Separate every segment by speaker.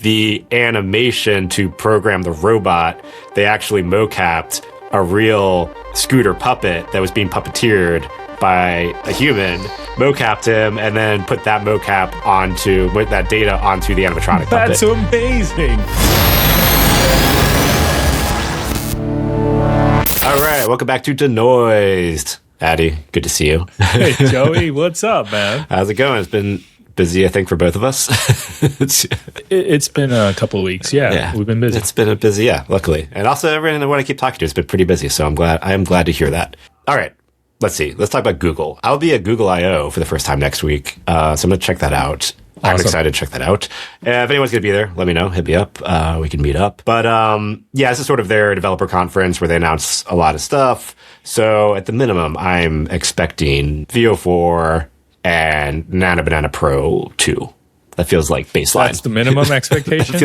Speaker 1: the animation to program the robot, they actually mocapped a real scooter puppet that was being puppeteered by a human, mocapped him, and then put that mocap with that data onto the animatronic puppet.
Speaker 2: That's amazing.
Speaker 1: All right, welcome back to Denoised. Addy, good to see you.
Speaker 2: Hey, Joey, what's up, man?
Speaker 1: How's it going? It's been busy, I think, for both of us.
Speaker 2: It's been a couple of weeks. Yeah, we've been busy.
Speaker 1: It's been busy, luckily. And also, everyone I keep talking to has been pretty busy, so I am glad to hear that. All right, let's see. Let's talk about Google. I'll be at Google I.O. for the first time next week, so I'm going to check that out. Awesome. I'm excited to check that out. If anyone's going to be there, let me know. Hit me up. We can meet up. But this is sort of their developer conference where they announce a lot of stuff. So at the minimum, I'm expecting Veo 4 and Nano Banana Pro 2. That feels like baseline.
Speaker 2: That's the minimum expectation?
Speaker 1: That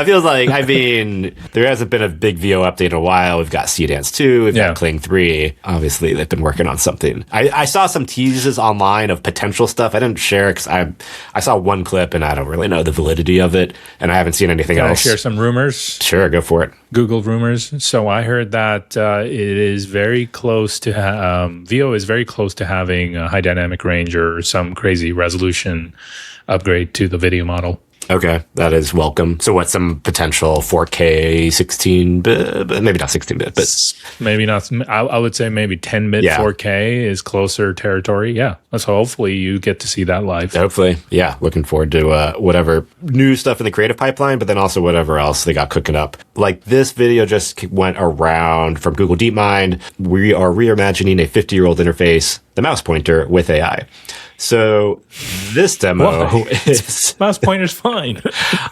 Speaker 1: feels like, I mean, there hasn't been a big Veo update in a while. We've got Dance 2, we've got Kling 3. Obviously, they've been working on something. I saw some teases online of potential stuff. I didn't share because I saw one clip and I don't really know the validity of it. And I haven't seen anything else.
Speaker 2: Can I share some rumors?
Speaker 1: Sure, go for it.
Speaker 2: Google rumors. So I heard that it is very close to, Veo is very close to having a high dynamic range or some crazy resolution upgrade to the video model.
Speaker 1: Okay, that is welcome. So what, some potential 4K 16-bit, maybe not 16-bit, but...
Speaker 2: Maybe not, I would say maybe 10-bit 4K is closer territory. Yeah, so hopefully you get to see that live.
Speaker 1: Hopefully, looking forward to whatever new stuff in the creative pipeline, but then also whatever else they got cooking up. Like this video just went around from Google DeepMind. We are reimagining a 50-year-old interface, the mouse pointer, with AI. So this demo is
Speaker 2: mouse pointer's fine.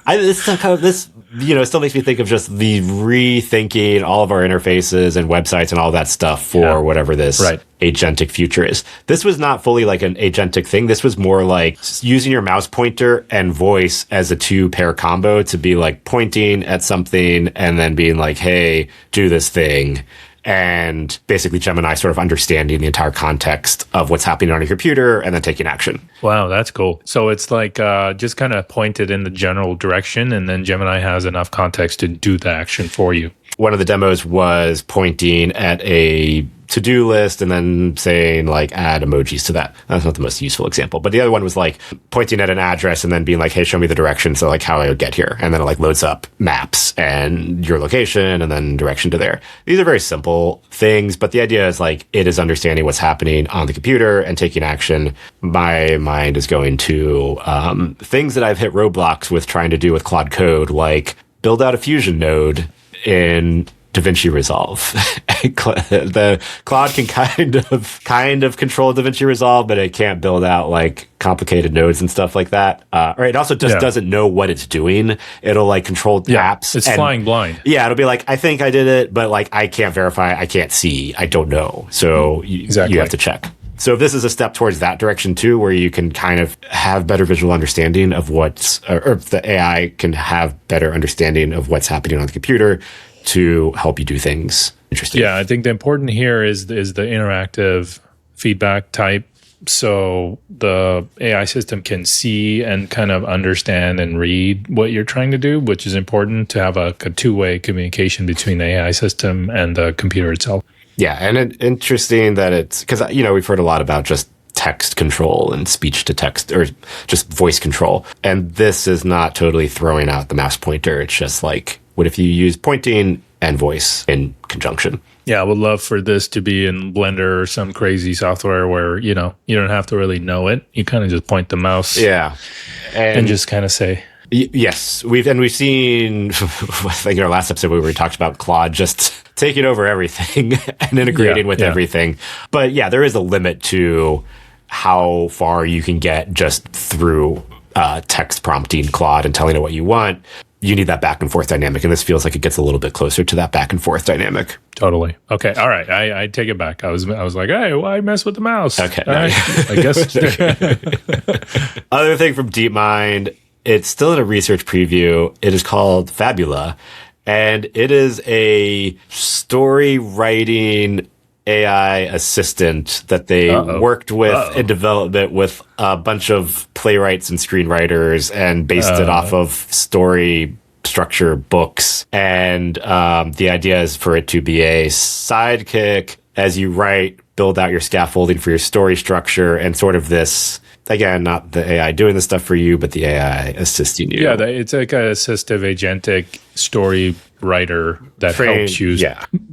Speaker 1: This still makes me think of just the rethinking all of our interfaces and websites and all that stuff for whatever this agentic future is. This was not fully like an agentic thing. This was more like using your mouse pointer and voice as a 2-pair combo to be like pointing at something and then being like, hey, do this thing. And basically Gemini sort of understanding the entire context of what's happening on your computer and then taking action.
Speaker 2: Wow, that's cool. So it's like just kind of pointed in the general direction and then Gemini has enough context to do the action for you.
Speaker 1: One of the demos was pointing at a to-do list and then saying like add emojis to that. That's not the most useful example. But the other one was like pointing at an address and then being like, hey, show me the direction. So like how I would get here. And then it like loads up maps and your location and then direction to there. These are very simple things, but the idea is like it is understanding what's happening on the computer and taking action. My mind is going to things that I've hit roadblocks with trying to do with Claude Code, like build out a Fusion node in DaVinci Resolve. The Claude can kind of control DaVinci Resolve, but it can't build out like complicated nodes and stuff like that. Or it also just doesn't know what it's doing. It'll like control apps.
Speaker 2: It's flying blind.
Speaker 1: Yeah, it'll be like, I think I did it, but like I can't verify, I can't see, I don't know. So you have to check. So if this is a step towards that direction too, where you can kind of have better visual understanding of or the AI can have better understanding of what's happening on the computer to help you do things interesting.
Speaker 2: Yeah, I think the important here is the interactive feedback type. So the AI system can see and kind of understand and read what you're trying to do, which is important to have a two-way communication between the AI system and the computer itself.
Speaker 1: Yeah, and interesting that it's because we've heard a lot about just text control and speech to text or just voice control, and this is not totally throwing out the mouse pointer. It's just like, what if you use pointing and voice in conjunction?
Speaker 2: Yeah, I would love for this to be in Blender or some crazy software where you don't have to really know it. You kind of just point the mouse, and just kind of say.
Speaker 1: Yes, we've seen, I think in our last episode we talked about Claude just taking over everything and integrating with everything. But yeah, there is a limit to how far you can get just through text prompting Claude and telling it what you want. You need that back and forth dynamic, and this feels like it gets a little bit closer to that back and forth dynamic.
Speaker 2: Totally. Okay. All right. I take it back. I was like, hey, why mess with the mouse?
Speaker 1: Okay.
Speaker 2: No. I guess.
Speaker 1: Other thing from DeepMind, it's still in a research preview. It is called Fabula, and it is a story writing AI assistant that they worked with in development with a bunch of playwrights and screenwriters and based it off of story structure books. And the idea is for it to be a sidekick as you write, build out your scaffolding for your story structure, and sort of this, again, not the AI doing the stuff for you, but the AI assisting you.
Speaker 2: Yeah, it's like an assistive agentic story writer that helps you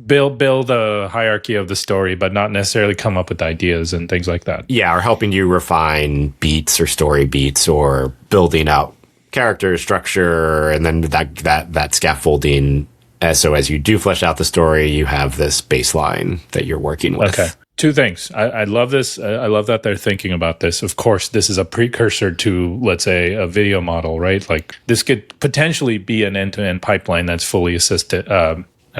Speaker 2: build a hierarchy of the story, but not necessarily come up with ideas and things like that.
Speaker 1: Yeah, or helping you refine beats or story beats, or building out character structure, and then that scaffolding. So as you do flesh out the story, you have this baseline that you're working with.
Speaker 2: Okay. Two things. I love this. I love that they're thinking about this. Of course, this is a precursor to, let's say, a video model, right? Like this could potentially be an end-to-end pipeline that's fully assisted.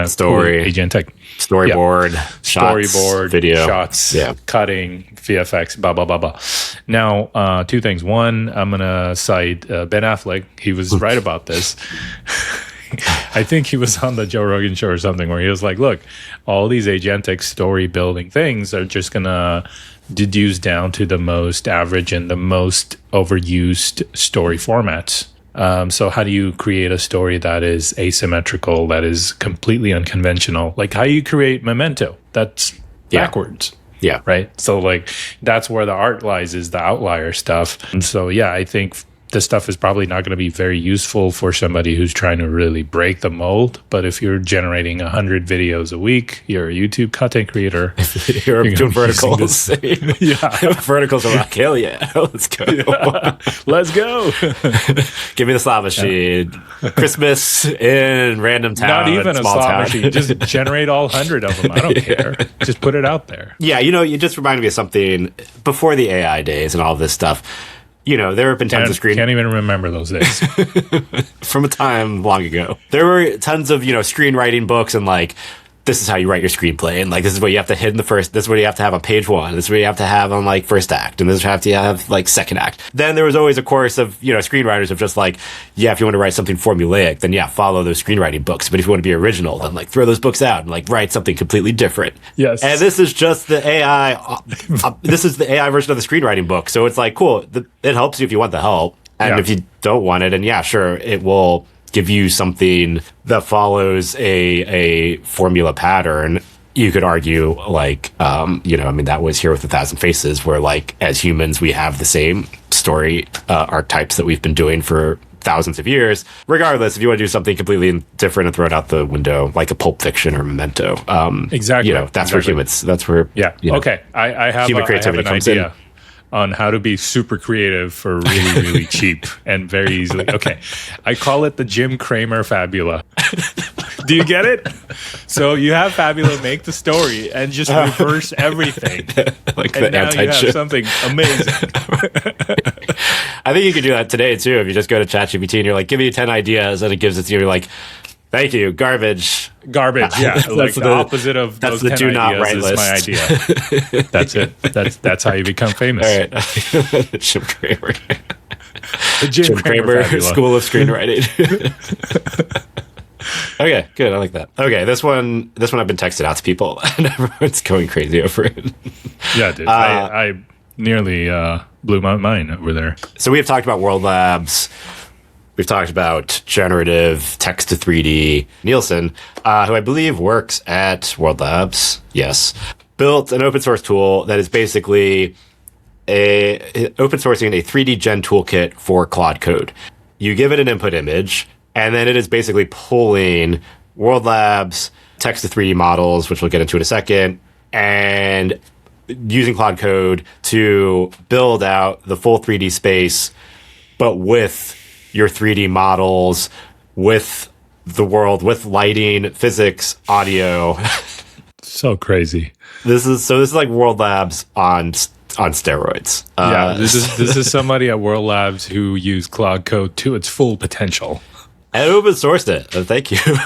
Speaker 1: Story,
Speaker 2: agentic,
Speaker 1: storyboard,
Speaker 2: video, shots, cutting, VFX, blah, blah, blah, blah. Now, two things. One, I'm going to cite Ben Affleck. He was right about this. I think he was on the Joe Rogan show or something where he was like, look, all these agentic story building things are just going to deduce down to the most average and the most overused story formats. So how do you create a story that is asymmetrical, that is completely unconventional? Like how you create Memento, that's backwards.
Speaker 1: Yeah.
Speaker 2: Right. So like that's where the art lies, is the outlier stuff. And so, yeah, I think this stuff is probably not going to be very useful for somebody who's trying to really break the mold. But if you're generating 100 videos a week, you're a YouTube content creator.
Speaker 1: you're doing verticals. Verticals are like, hell yeah, let's go.
Speaker 2: Yeah. Let's go.
Speaker 1: Give me the slot machine. Christmas in random town.
Speaker 2: Not even a slot machine. Just generate all 100 of them. I don't care. Just put it out there.
Speaker 1: Yeah, you just reminded me of something before the AI days and all this stuff. There have been tons of
Speaker 2: Can't even remember those days.
Speaker 1: From a time long ago. There were tons of, screenwriting books and like, this is how you write your screenplay. And like, this is what you have to hit in the first, this is what you have to have on page 1. This is what you have to have on like first act. And this is what you have to have like second act. Then there was always a course of, screenwriters of just like, if you want to write something formulaic, then follow those screenwriting books. But if you want to be original, then like throw those books out and like write something completely different.
Speaker 2: Yes.
Speaker 1: And this is just the AI, this is the AI version of the screenwriting book. So it's like, cool. It helps you if you want the help. And if you don't want it, and sure, it will give you something that follows a formula pattern. You could argue, like, that was Here with a Thousand Faces, where, like, as humans, we have the same story archetypes that we've been doing for thousands of years. Regardless, if you want to do something completely different and throw it out the window, like a Pulp Fiction or Memento,
Speaker 2: exactly.
Speaker 1: That's where humans. That's where
Speaker 2: Okay, I have
Speaker 1: human creativity
Speaker 2: an
Speaker 1: comes
Speaker 2: idea
Speaker 1: in.
Speaker 2: On how to be super creative for really, really cheap and very easily. Okay. I call it the Jim Cramer Fabula. Do you get it? So you have Fabula make the story and just reverse everything.
Speaker 1: Like
Speaker 2: and
Speaker 1: the
Speaker 2: now you have something amazing.
Speaker 1: I think you could do that today too. If you just go to ChatGPT and you're like, give me 10 ideas, and it gives it to you, you're like, thank you, garbage.
Speaker 2: Garbage, yeah. Like the opposite of
Speaker 1: that's
Speaker 2: those
Speaker 1: the
Speaker 2: 10
Speaker 1: do not
Speaker 2: ideas
Speaker 1: write
Speaker 2: is
Speaker 1: list.
Speaker 2: my idea. That's it. That's how you become famous.
Speaker 1: All right. Jim Cramer.
Speaker 2: The Jim Cramer
Speaker 1: School of Screenwriting. Okay, good. I like that. Okay, this one I've been texting out to people, and everyone's going crazy over it.
Speaker 2: Yeah, dude. I nearly blew my mind over there.
Speaker 1: So we have talked about World Labs. We've talked about generative text to 3D. Nielsen, who I believe works at World Labs, yes, built an open source tool that is basically open sourcing a 3D gen toolkit for Claude Code. You give it an input image, and then it is basically pulling World Labs text to 3D models, which we'll get into in a second, and using Claude Code to build out the full 3D space, but with your 3D models, with the world, with lighting, physics, audio.
Speaker 2: So crazy.
Speaker 1: This is like World Labs on steroids.
Speaker 2: This is somebody at World Labs who used Claude Code to its full potential.
Speaker 1: I open sourced it. Thank you. You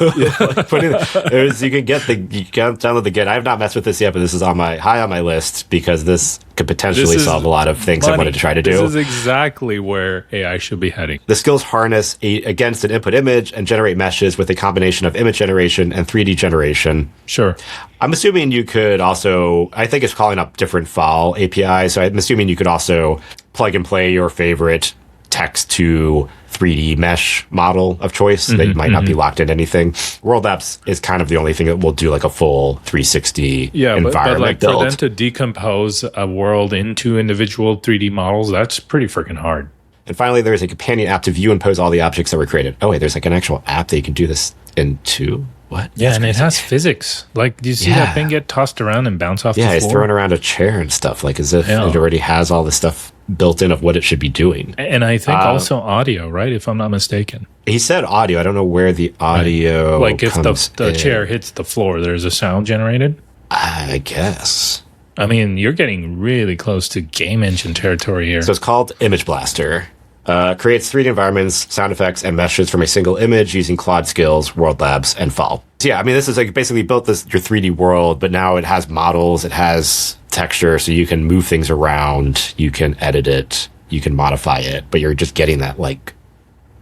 Speaker 1: can download the Git. I have not messed with this yet, but this is high on my list because this could potentially solve a lot of things I wanted to try to do.
Speaker 2: This is exactly where AI should be heading.
Speaker 1: The skills harness against an input image and generate meshes with a combination of image generation and 3D generation.
Speaker 2: Sure.
Speaker 1: I'm assuming you could also, I think it's calling up different file APIs, so I'm assuming you could also plug and play your favorite text to 3D mesh model of choice that might not be locked into anything. World Apps is kind of the only thing that will do like a full 360 environment
Speaker 2: but like
Speaker 1: build.
Speaker 2: For them to decompose a world into individual 3D models, that's pretty freaking hard.
Speaker 1: And finally, there's a companion app to view and pose all the objects that were created. Oh wait, there's like an actual app that you can do this into. What?
Speaker 2: Yeah, that's and crazy. It has physics. Like, do you see that thing get tossed around and bounce off the floor?
Speaker 1: Yeah, it's throwing around a chair and stuff, like as if it already has all the stuff built in of what it should be doing.
Speaker 2: And I think also audio, right? If I'm not mistaken.
Speaker 1: He said audio. I don't know where the audio
Speaker 2: Like if the chair hits the floor, there's a sound generated?
Speaker 1: I guess.
Speaker 2: I mean, you're getting really close to game engine territory here.
Speaker 1: So it's called Image Blaster. Creates 3D environments, sound effects, and meshes from a single image using Claude Skills, World Labs, and Fall. So yeah, I mean, this is like basically built your 3D world, but now it has models, it has texture, so you can move things around, you can edit it, you can modify it, but you're just getting that like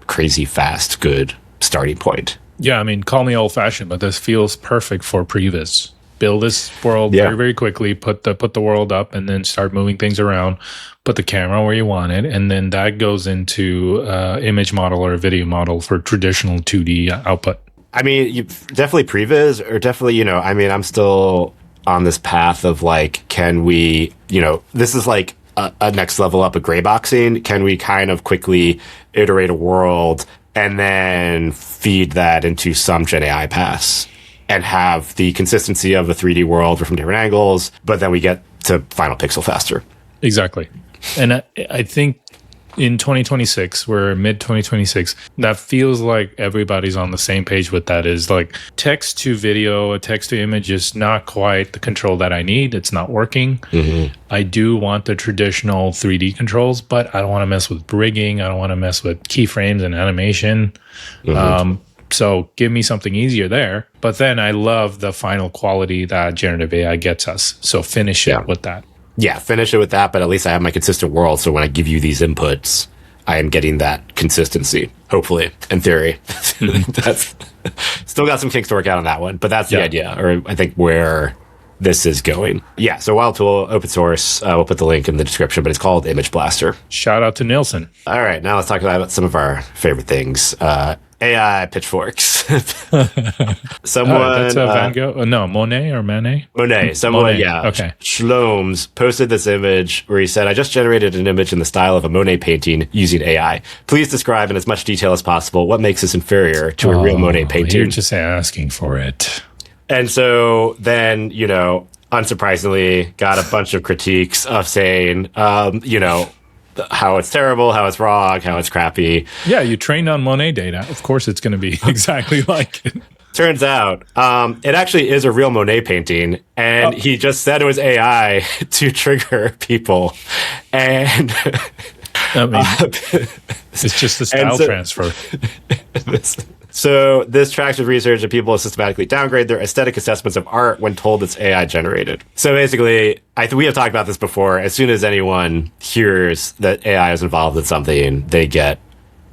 Speaker 1: crazy fast, good starting point.
Speaker 2: Yeah, I mean, call me old-fashioned, but this feels perfect for previs. Build this world very, very quickly, put the world up, and then start moving things around. Put the camera where you want it, and then that goes into image model or a video model for traditional 2D output. I
Speaker 1: mean, you definitely previs, or definitely, I mean, I'm still on this path of like, can we, this is like a next level up of gray boxing. Can we kind of quickly iterate a world and then feed that into some Gen AI pass and have the consistency of a 3D world from different angles, but then we get to final pixel faster.
Speaker 2: Exactly. And I think in 2026, we're mid 2026, that feels like everybody's on the same page with that. Is like text to video, text to image is not quite the control that I need. It's not working. Mm-hmm. I do want the traditional 3D controls, but I don't want to mess with rigging. I don't want to mess with keyframes and animation. Mm-hmm. So give me something easier there. But then I love the final quality that generative AI gets us. So finish it with that.
Speaker 1: Yeah, finish it with that, but at least I have my consistent world, so when I give you these inputs, I am getting that consistency, hopefully, in theory. That's still got some kinks to work out on that one, but that's the idea, or I think where this is going. Yeah, so Wild Tool, open source, we'll put the link in the description, but it's called Image Blaster.
Speaker 2: Shout out to Nielsen.
Speaker 1: All right, now let's talk about some of our favorite things. AI pitchforks. Someone
Speaker 2: that's Van Gogh. No, Monet or Manet?
Speaker 1: Monet. Someone,
Speaker 2: Monet.
Speaker 1: Yeah.
Speaker 2: Okay.
Speaker 1: Shlomes posted this image where he said, "I just generated an image in the style of a Monet painting using AI. Please describe in as much detail as possible what makes this inferior to a real Monet painting."
Speaker 2: You're just asking for it.
Speaker 1: And so then, unsurprisingly, got a bunch of critiques of saying, how it's terrible, how it's wrong, how it's crappy.
Speaker 2: Yeah, you trained on Monet data. Of course it's going to be exactly like it.
Speaker 1: Turns out, it actually is a real Monet painting, and he just said it was AI to trigger people. And
Speaker 2: I mean, it's just a style transfer.
Speaker 1: So this tracks with research that people systematically downgrade their aesthetic assessments of art when told it's AI generated. So basically, we have talked about this before. As soon as anyone hears that AI is involved in something, they get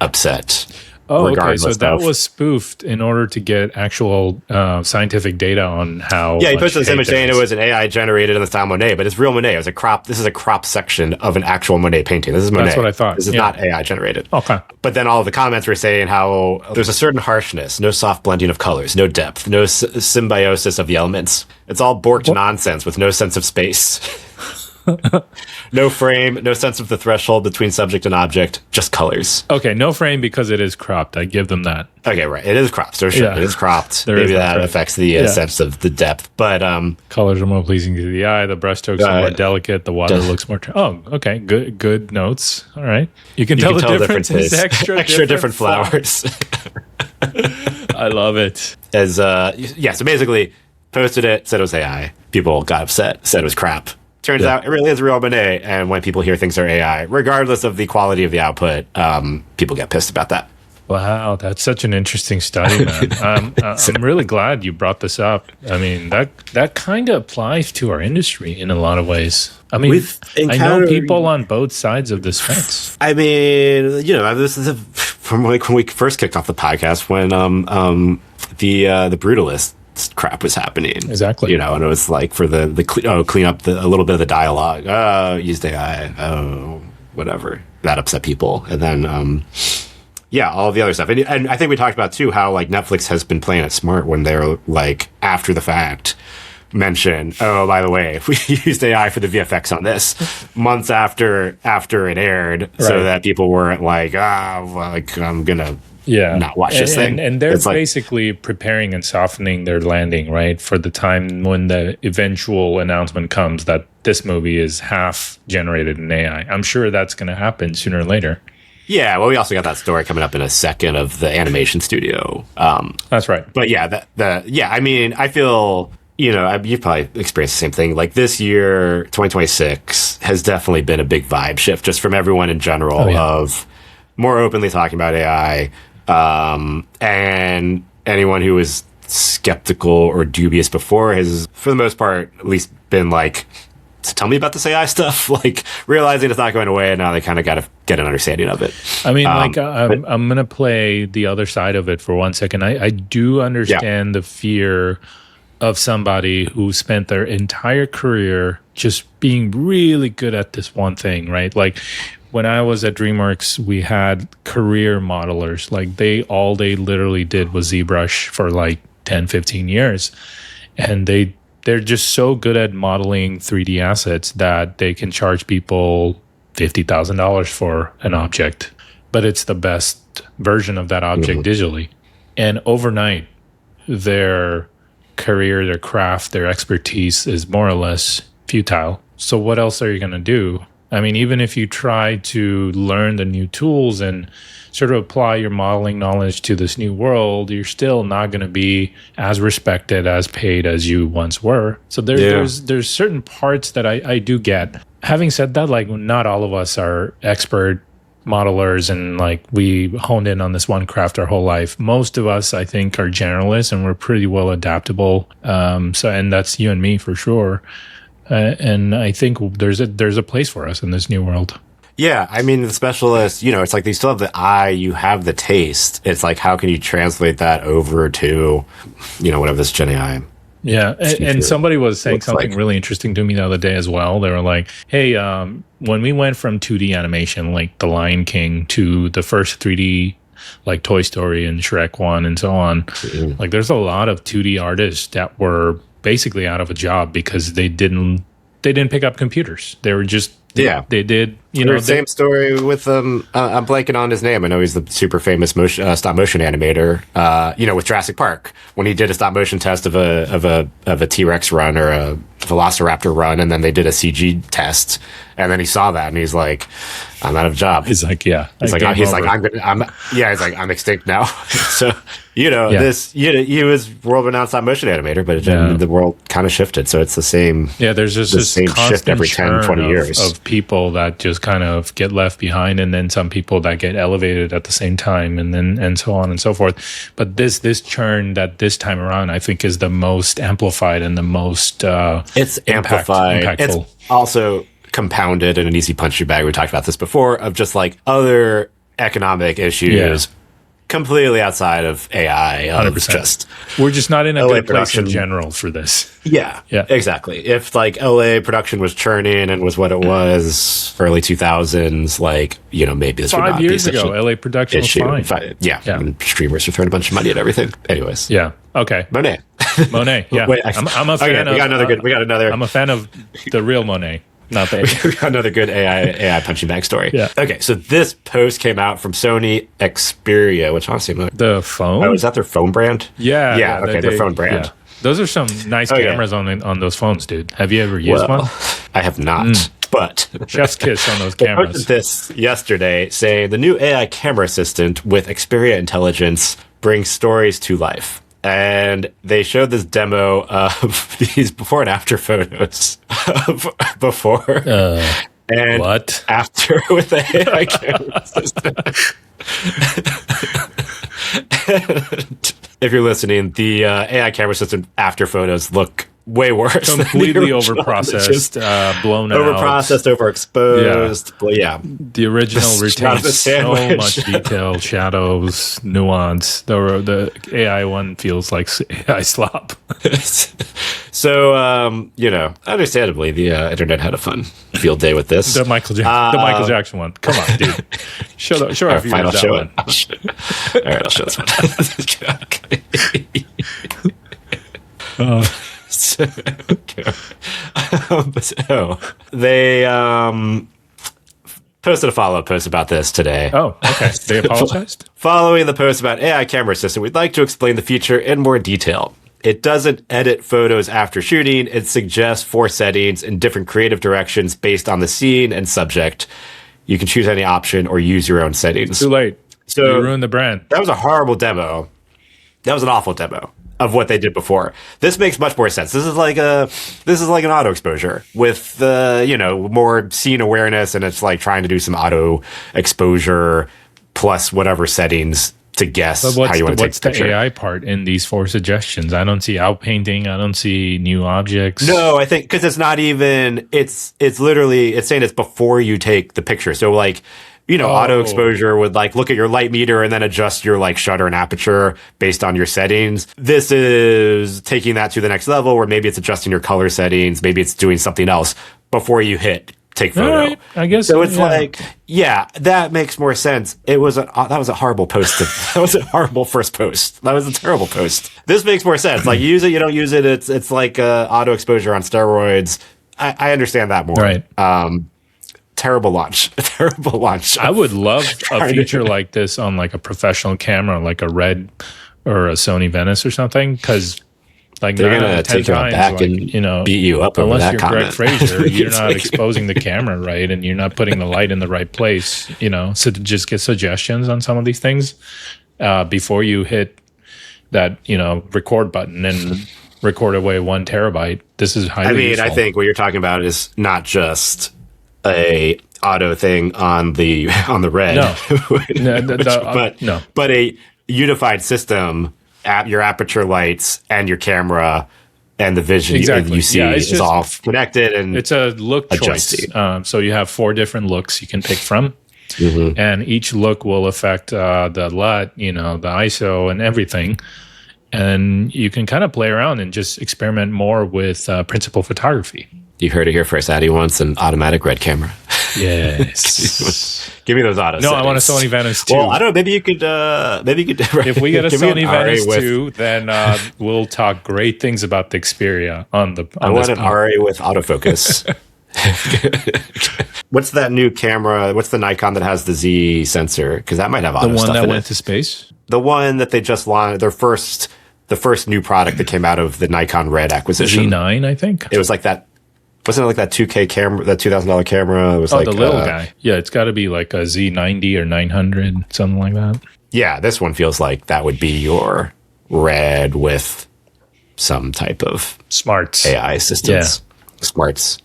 Speaker 1: upset.
Speaker 2: Oh, okay. So that was spoofed in order to get actual scientific data on how.
Speaker 1: Yeah, he posted this image saying it was an AI generated in the style Monet, but it's real Monet. It was a crop. This is a crop section of an actual Monet painting. This is Monet.
Speaker 2: That's what I thought.
Speaker 1: This is not AI generated.
Speaker 2: Okay.
Speaker 1: But then all of the comments were saying how there's a certain harshness, no soft blending of colors, no depth, no symbiosis of the elements. It's all borked nonsense with no sense of space. No frame, no sense of the threshold between subject and object, just colors.
Speaker 2: Okay, no frame because it is cropped. I give them that.
Speaker 1: Okay, right. It is cropped. So sure, it is cropped. Maybe that affects the sense of the depth. But
Speaker 2: colors are more pleasing to the eye. The brushstrokes are more delicate. The water looks more. Okay. Good notes. All right. You can tell the differences.
Speaker 1: Extra different flowers.
Speaker 2: I love it.
Speaker 1: So basically, posted it, said it was AI. People got upset, said it was crap. Turns out it really is real Monet, and when people hear things are AI, regardless of the quality of the output, people get pissed about that.
Speaker 2: Wow, that's such an interesting study, man. I'm really glad you brought this up. I mean, that kind of applies to our industry in a lot of ways. I mean, I know people on both sides of this fence.
Speaker 1: I mean, you know, this is from like when we first kicked off the podcast when the brutalist crap was happening.
Speaker 2: Exactly.
Speaker 1: You know, and it was like for the clean up a little bit of the dialogue. Used AI. Oh, whatever. That upset people, and then. Yeah, all of the other stuff. And I think we talked about, too, how, like, Netflix has been playing it smart when they're, like, after the fact, mention, oh, by the way, we used AI for the VFX on this months after it aired, right. So that people weren't like, I'm going to not watch this thing.
Speaker 2: And they're basically preparing and softening their landing, right, for the time when the eventual announcement comes that this movie is half generated in AI. I'm sure that's going to happen sooner or later.
Speaker 1: Yeah, well, we also got that story coming up in a second of the animation studio.
Speaker 2: That's right.
Speaker 1: But yeah, I mean, I feel, you know, you've probably experienced the same thing. Like this year, 2026, has definitely been a big vibe shift just from everyone in general of more openly talking about AI. And anyone who was skeptical or dubious before has, for the most part, at least been like, so tell me about this AI stuff, like realizing it's not going away, and now they kind of got to get an understanding of it.
Speaker 2: I mean, I'm going to play the other side of it for 1 second. I do understand the fear of somebody who spent their entire career just being really good at this one thing, right? Like when I was at DreamWorks, we had career modelers. Like all they literally did was ZBrush for like 10, 15 years. And they're just so good at modeling 3D assets that they can charge people $50,000 for an object, but it's the best version of that object digitally. And overnight, their career, their craft, their expertise is more or less futile. So what else are you going to do? I mean, even if you try to learn the new tools and sort of apply your modeling knowledge to this new world, you're still not going to be as respected, as paid as you once were. So there's certain parts that I do get. Having said that, like not all of us are expert modelers and like we honed in on this one craft our whole life. Most of us, I think, are generalists and we're pretty well adaptable. And that's you and me for sure. And I think there's a place for us in this new world.
Speaker 1: Yeah, I mean, the specialist, you know, it's like you still have the eye, you have the taste. It's like, how can you translate that over to, you know, whatever this Gen AI?
Speaker 2: Yeah, and somebody was saying something really interesting to me the other day as well. They were like, hey, when we went from 2D animation, like The Lion King, to the first 3D, like Toy Story and Shrek 1 and so on, like there's a lot of 2D artists that were basically out of a job because they didn't pick up computers. They were just they did, you know.
Speaker 1: Same story with I'm blanking on his name. I know he's the super famous stop motion animator. You know, with Jurassic Park when he did a stop motion test of a T-Rex run or a Velociraptor run, and then they did a CG test, and then he saw that and he's like, I'm out of a job.
Speaker 2: He's like,
Speaker 1: I'm extinct now. So you know, he was world renowned stop motion animator, but the world kind of shifted. So it's the same.
Speaker 2: Yeah, there's just this same shift every 10, 20 years of people that just kind of get left behind, and then some people that get elevated at the same time, and so on and so forth. But this churn that this time around, I think, is the most amplified and the most
Speaker 1: it's amplified. Impactful. It's also compounded in an easy punch bag. We talked about this before of just like other economic issues. Completely outside of AI.
Speaker 2: 100%. We're just not in a good place in general for this.
Speaker 1: Yeah, exactly. If like LA production was churning and was what it was early 2000s, like, you know, maybe this
Speaker 2: 5 years ago, LA production was fine.
Speaker 1: And streamers were throwing a bunch of money at everything. Anyways.
Speaker 2: Yeah. Okay.
Speaker 1: Monet.
Speaker 2: Yeah. Wait, I'm a fan of.
Speaker 1: We got another.
Speaker 2: I'm a fan of the real Monet. Not the
Speaker 1: we got another good AI punching bag story.
Speaker 2: Yeah.
Speaker 1: Okay, so this post came out from Sony Xperia, which honestly,
Speaker 2: the phone.
Speaker 1: Oh, is that their phone brand?
Speaker 2: Yeah.
Speaker 1: Okay, their phone brand.
Speaker 2: Yeah. Those are some nice cameras on those phones, dude. Have you ever used one?
Speaker 1: I have not. But
Speaker 2: chef's kiss on those cameras.
Speaker 1: I posted this yesterday saying the new AI camera assistant with Xperia intelligence brings stories to life. And they showed this demo of these before and after photos of before and
Speaker 2: what?
Speaker 1: After with the AI camera system. If you're listening, the AI camera system after photos look way worse.
Speaker 2: Completely overprocessed, blown out.
Speaker 1: Overprocessed, overexposed. Yeah.
Speaker 2: The original retains so much detail, shadows, nuance. The AI one feels like AI slop.
Speaker 1: So, understandably, the internet had a fun field day with this.
Speaker 2: The Michael Jackson one. Come on, dude. Show off your that one.
Speaker 1: All right, I'll show this one. So they posted a follow-up post about this today.
Speaker 2: Oh, okay. They apologized?
Speaker 1: Following the post about AI camera system, we'd like to explain the feature in more detail. It doesn't edit photos after shooting. It suggests 4 settings in different creative directions based on the scene and subject. You can choose any option or use your own settings.
Speaker 2: Too late.
Speaker 1: So
Speaker 2: you ruined the brand.
Speaker 1: That was a horrible demo. That was an awful demo of what they did before. This makes much more sense. This is like an auto exposure with more scene awareness, and it's like trying to do some auto exposure plus whatever settings to guess how you want to take the picture. What's
Speaker 2: the AI part in these 4 suggestions? I don't see outpainting. I don't see new objects.
Speaker 1: No, I think because it's not even. It's literally it's saying it's before you take the picture. So like. Auto exposure would like look at your light meter and then adjust your like shutter and aperture based on your settings. This is taking that to the next level where maybe it's adjusting your color settings. Maybe it's doing something else before you hit take photo.
Speaker 2: Right, I guess
Speaker 1: so. It's that makes more sense. That was a horrible post. That was a horrible first post. That was a terrible post. This makes more sense. Like you use it, you don't use it. It's like auto exposure on steroids. I understand that more.
Speaker 2: Right.
Speaker 1: Terrible launch.
Speaker 2: I would love a feature like this on like a professional camera, like a Red or a Sony Venice or something, because like
Speaker 1: they're gonna take you back and beat you up over that comment.
Speaker 2: Unless you're Greg Fraser, you're not exposing the camera right, and you're not putting the light in the right place. So to just get suggestions on some of these things before you hit that record button and record away 1 terabyte. This is highly useful.
Speaker 1: I think what you're talking about is not just a auto thing on the Red, but a unified system. Your aperture lights and your camera and the vision you see is all connected, and
Speaker 2: it's a look choice. So you have 4 different looks you can pick from, and each look will affect the LUT, the ISO, and everything. And you can kind of play around and just experiment more with principal photography.
Speaker 1: You heard it here first. Addy wants an automatic Red camera.
Speaker 2: Yes.
Speaker 1: Give me those autos.
Speaker 2: No, I want a Sony Venice 2.
Speaker 1: Well, I don't know. Maybe you could.
Speaker 2: If we get a Sony Venice 2, then we'll talk great things about the Xperia
Speaker 1: I want an RA with autofocus. What's that new camera? What's the Nikon that has the Z sensor? Because that might have auto stuff in it.
Speaker 2: The one that went to space?
Speaker 1: The one that they just launched. The first new product that came out of the Nikon Red acquisition.
Speaker 2: Z9, I think.
Speaker 1: It was like that. Wasn't it like that 2K camera, that $2,000 camera? It was like
Speaker 2: the little guy. Yeah, it's got to be like a Z90 or 900, something like that.
Speaker 1: Yeah, this one feels like that would be your Red with some type of
Speaker 2: smarts
Speaker 1: AI assistance. Yeah.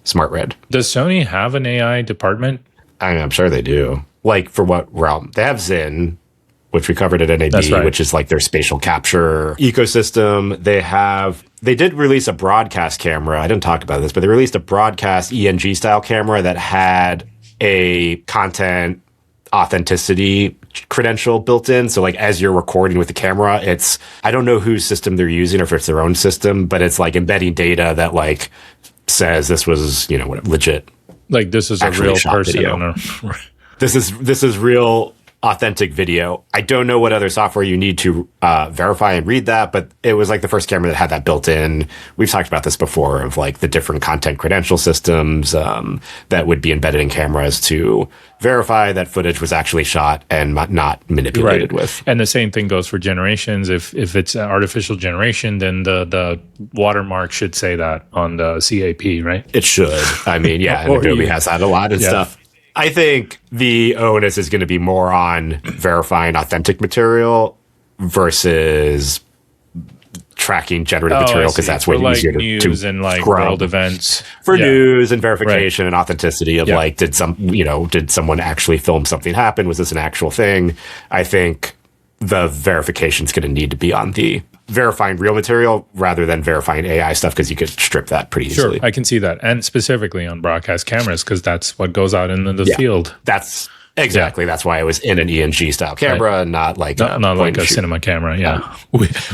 Speaker 1: Smart Red.
Speaker 2: Does Sony have an AI department?
Speaker 1: I'm sure they do. Like for what realm? They have Zen, which we covered at NAB, which is like their spatial capture ecosystem. They did release a broadcast camera. I didn't talk about this, but they released a broadcast ENG style camera that had a content authenticity credential built in. So like as you're recording with the camera, I don't know whose system they're using or if it's their own system, but it's like embedding data that like says this was, legit.
Speaker 2: Like this is a real person.
Speaker 1: This is real authentic video. I don't know what other software you need to verify and read that, but it was like the first camera that had that built in. We've talked about this before of like the different content credential systems that would be embedded in cameras to verify that footage was actually shot and not manipulated with.
Speaker 2: And the same thing goes for generations. If it's an artificial generation, then the watermark should say that on the CAP, right?
Speaker 1: It should. I mean, yeah, and Adobe has that a lot and stuff. I think the onus is going to be more on verifying authentic material versus tracking generative material, because that's way easier to
Speaker 2: news and like world events
Speaker 1: for news and verification and authenticity of like, did someone actually film something happen? Was this an actual thing? I think the verification is going to need to be on the verifying real material rather than verifying AI stuff, because you could strip that pretty easily.
Speaker 2: Sure, I can see that. And specifically on broadcast cameras, because that's what goes out into the field.
Speaker 1: That's exactly. That's why it was in an ENG style camera, not like
Speaker 2: not like a cinema camera. Yeah.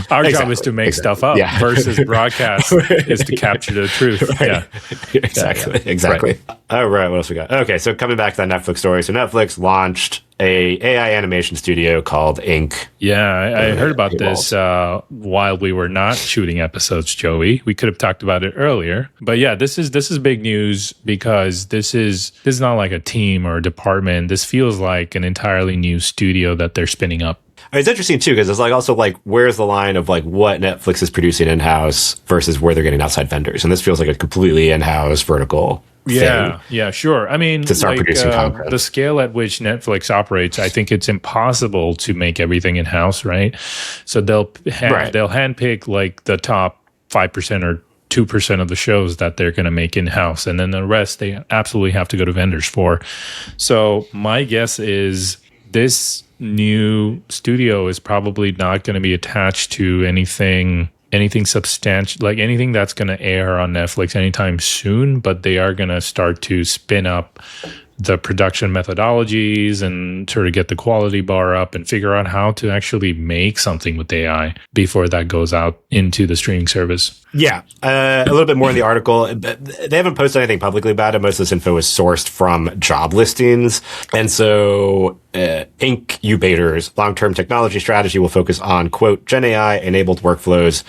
Speaker 2: Our job is to make stuff up versus broadcast is to capture the truth. Yeah.
Speaker 1: Exactly. Right. All right. What else we got? Okay. So coming back to that Netflix story. So Netflix launched a AI animation studio called Ink.
Speaker 2: Yeah, I heard about this while we were not shooting episodes, Joey. We could have talked about it earlier. But yeah, this is big news because this is not like a team or a department. This feels like an entirely new studio that they're spinning up.
Speaker 1: It's interesting too, because it's like also like where's the line of like what Netflix is producing in-house versus where they're getting outside vendors. And this feels like a completely in-house vertical thing.
Speaker 2: Yeah, sure. I mean,
Speaker 1: to start producing content.
Speaker 2: The scale at which Netflix operates, I think it's impossible to make everything in-house, right? So they'll handpick like the top 5% or 2% of the shows that they're going to make in-house, and then the rest they absolutely have to go to vendors for. So my guess is this new studio is probably not going to be attached to anything substantial, like anything that's going to air on Netflix anytime soon, but they are going to start to spin up the production methodologies and sort of get the quality bar up and figure out how to actually make something with AI before that goes out into the streaming service.
Speaker 1: Yeah. A little bit more in the article. They haven't posted anything publicly about it. Most of this info is sourced from job listings. And so Incubator's long-term technology strategy will focus on, quote, Gen AI-enabled workflows,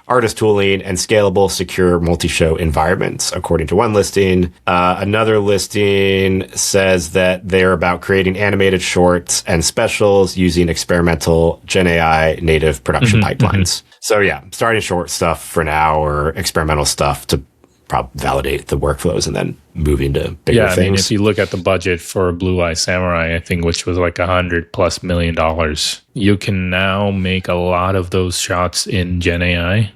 Speaker 1: artist tooling, and scalable, secure multi-show environments, according to one listing. Another listing says that they're about creating animated shorts and specials using experimental Gen AI native production pipelines. So yeah, starting short stuff for now, or experimental stuff to validate the workflows, and then moving to bigger things. Yeah, I mean,
Speaker 2: if you look at the budget for Blue Eye Samurai, I think, which was like $100+ million, you can now make a lot of those shots in Gen AI.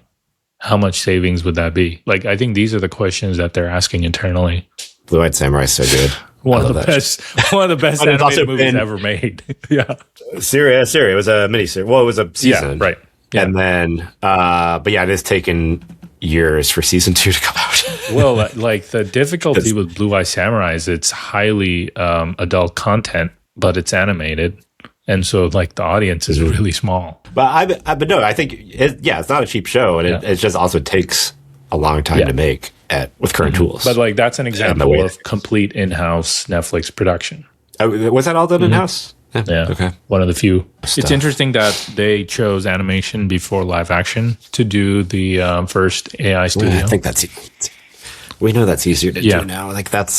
Speaker 2: How much savings would that be? Like, I think these are the questions that they're asking internally.
Speaker 1: Blue Eyed Samurai is so good.
Speaker 2: One of the best animated movies ever made. Yeah.
Speaker 1: Syria. It was a miniseries. Well, it was a season.
Speaker 2: Yeah, right. Yeah.
Speaker 1: And then, but yeah, it has taken years for season 2 to come out.
Speaker 2: Well, like the difficulty with Blue Eye Samurai is it's highly adult content, but it's animated. And so, like, the audience is really small.
Speaker 1: But no, I think, it's not a cheap show. And it just also takes a long time to make with current tools.
Speaker 2: But, like, that's an example of complete in-house Netflix production.
Speaker 1: Was that all done in-house?
Speaker 2: Yeah. Okay. One of the few. It's interesting that they chose animation before live action to do the first AI studio.
Speaker 1: I think we know that's easier to do now. Like, that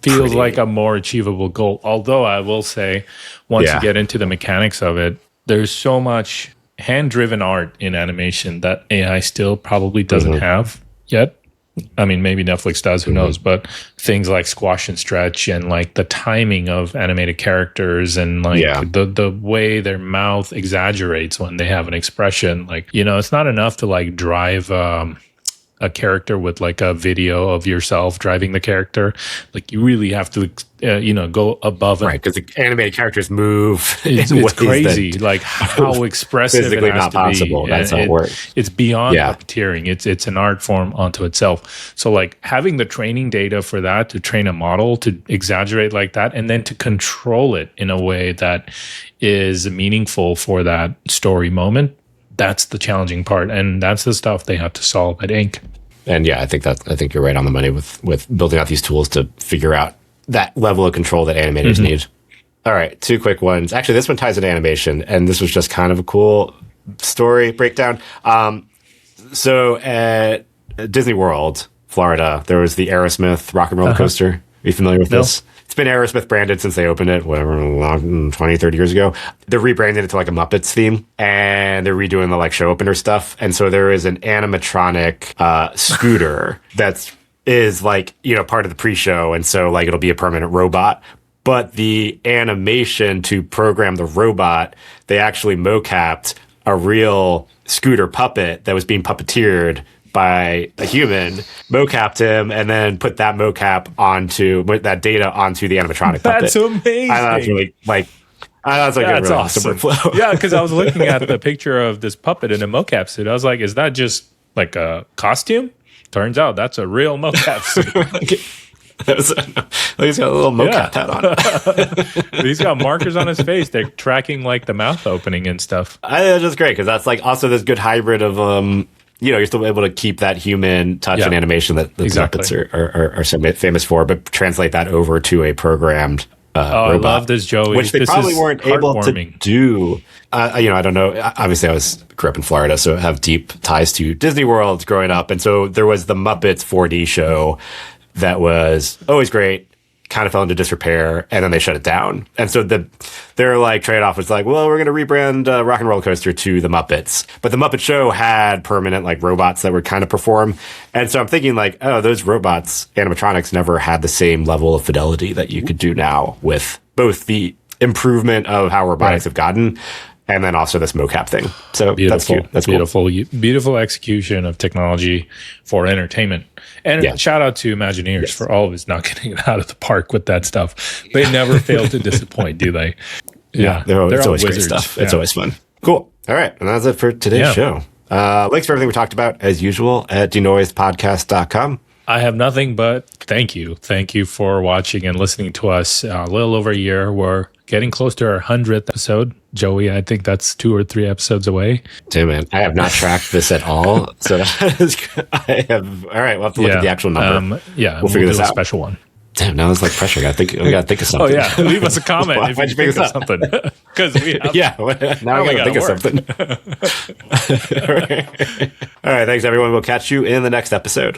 Speaker 2: feels like a more achievable goal. Although I will say, once you get into the mechanics of it, there's so much hand-driven art in animation that AI still probably doesn't have yet. I mean, maybe Netflix does, who knows? But things like squash and stretch, and like the timing of animated characters, and like the way their mouth exaggerates when they have an expression. Like, it's not enough to like drive a character with like a video of yourself driving the character. Like, you really have to, go above.
Speaker 1: Right, because the animated characters move.
Speaker 2: It's crazy, like how expressive
Speaker 1: physically
Speaker 2: it has
Speaker 1: not
Speaker 2: to
Speaker 1: possible.
Speaker 2: be.
Speaker 1: That's how it works.
Speaker 2: It's beyond puppeteering. It's an art form onto itself. So like having the training data for that, to train a model to exaggerate like that, and then to control it in a way that is meaningful for that story moment. That's the challenging part, and that's the stuff they have to solve at Ink.
Speaker 1: And I think you're right on the money with building out these tools to figure out that level of control that animators need. All right, 2 quick ones. Actually, this one ties into animation, and this was just kind of a cool story breakdown. So at Disney World, Florida, there was the Aerosmith rock and roller coaster. Are you familiar with this? It's been Aerosmith branded since they opened it, 20, 30 years ago. They're rebranding it to like a Muppets theme, and they're redoing the like show opener stuff. And so there is an animatronic scooter is like, part of the pre-show. And so like it'll be a permanent robot. But the animation to program the robot, they actually mocapped a real scooter puppet that was being puppeteered by a human, mocapped him, and then put that mocap that data onto the animatronic puppet.
Speaker 2: That's amazing.
Speaker 1: I thought it was really That's like
Speaker 2: That's
Speaker 1: a really
Speaker 2: awesome.
Speaker 1: awesome workflow.
Speaker 2: Yeah, because I was looking at the picture of this puppet in a mocap suit. I was like, is that just like a costume? Turns out that's a real mocap suit.
Speaker 1: He's got a little mocap hat on.
Speaker 2: He's got markers on his face. They're tracking like the mouth opening and stuff.
Speaker 1: That's just great because that's like also this good hybrid of you're still able to keep that human touch and animation that the Muppets are so famous for, but translate that over to a programmed robot. I
Speaker 2: love this, Joey.
Speaker 1: Which they probably weren't able to do. I don't know. Obviously, grew up in Florida, so I have deep ties to Disney World growing up. And so there was the Muppets 4D show that was always great, kind of fell into disrepair, and then they shut it down. And so their like trade-off was like, well, we're going to rebrand Rock and Roller Coaster to the Muppets. But the Muppet Show had permanent like robots that would kind of perform. And so I'm thinking like, oh, those robots, animatronics, never had the same level of fidelity that you could do now with both the improvement of how robotics have gotten and then also this mocap thing. So that's cute. That's
Speaker 2: beautiful. Cool. Beautiful execution of technology for entertainment. And shout out to Imagineers for always not getting it out of the park with that stuff. They never fail to disappoint, do they?
Speaker 1: Yeah, they're always great stuff. It's always fun. Cool. All right. And that's it for today's show. Links for everything we talked about, as usual, at denoisepodcast.com.
Speaker 2: I have nothing but thank you. Thank you for watching and listening to us. A little over a year. We're getting close to our 100th episode. Joey, I think that's 2 or 3 episodes away.
Speaker 1: Damn, man. I have not tracked this at all. So I have. All right, we'll have to look at the actual number.
Speaker 2: We'll figure this out. A special one.
Speaker 1: Damn, now it's like pressure. We got to think of something.
Speaker 2: Oh, yeah. Leave us a comment if you think of something. Because we have.
Speaker 1: Now we got to think of something. All right. Thanks, everyone. We'll catch you in the next episode.